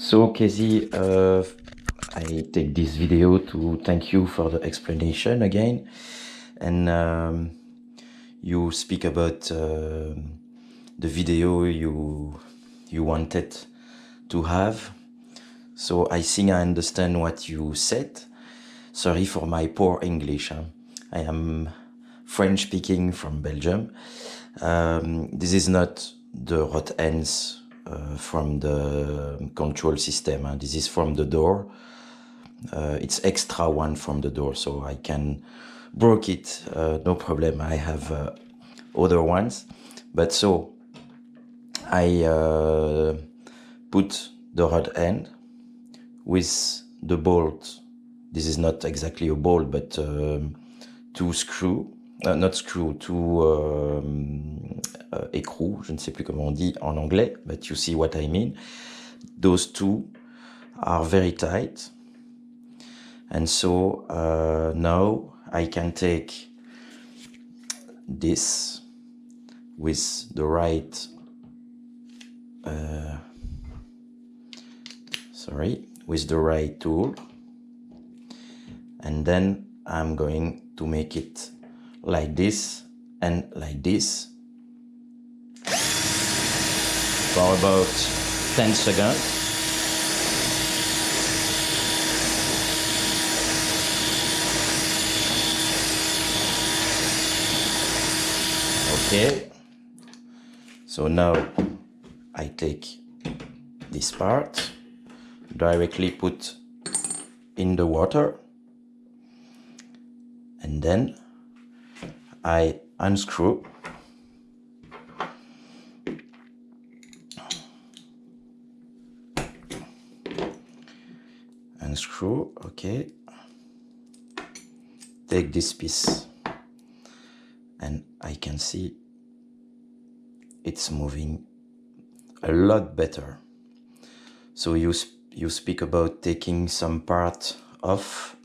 So Casey, I take this video to thank you for the explanation again, and you speak about the video you wanted to have. So I think I understand what you said. Sorry for my poor English. Huh? I am French speaking from Belgium. This is not the rod ends from the control system. Huh? This is from the door. It's extra one from the door, so I can broke it, no problem. I have other ones, but so I put the rod end with the bolt. This is not exactly a bolt, but two screw, not screw, two écrous, je ne sais plus comment on dit en anglais, but you see what I mean. Those two are very tight. And so now I can take this with the right, with the right tool, and then I'm going to make it like this and like this for about 10 seconds. Okay, so now I take this part, directly put in the water, and then I unscrew. Unscrew, okay. Take this piece, and I can see it's moving a lot better. So you speak about taking some part off.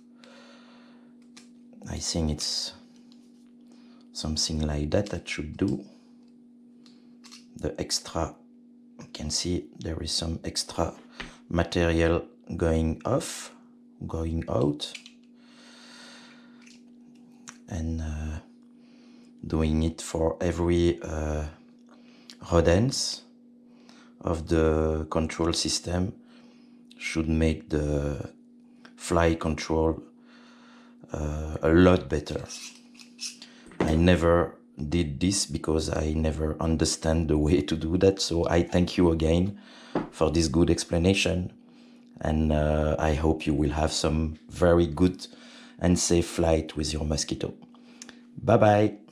I think it's something like that I should do. The extra, you can see there is some extra material going off, going out, and doing it for every rod ends of the control system should make the fly control a lot better. I never did this because I never understand the way to do that, so I thank you again for this good explanation, and I hope you will have some very good and safe flight with your Mosquito. Bye bye.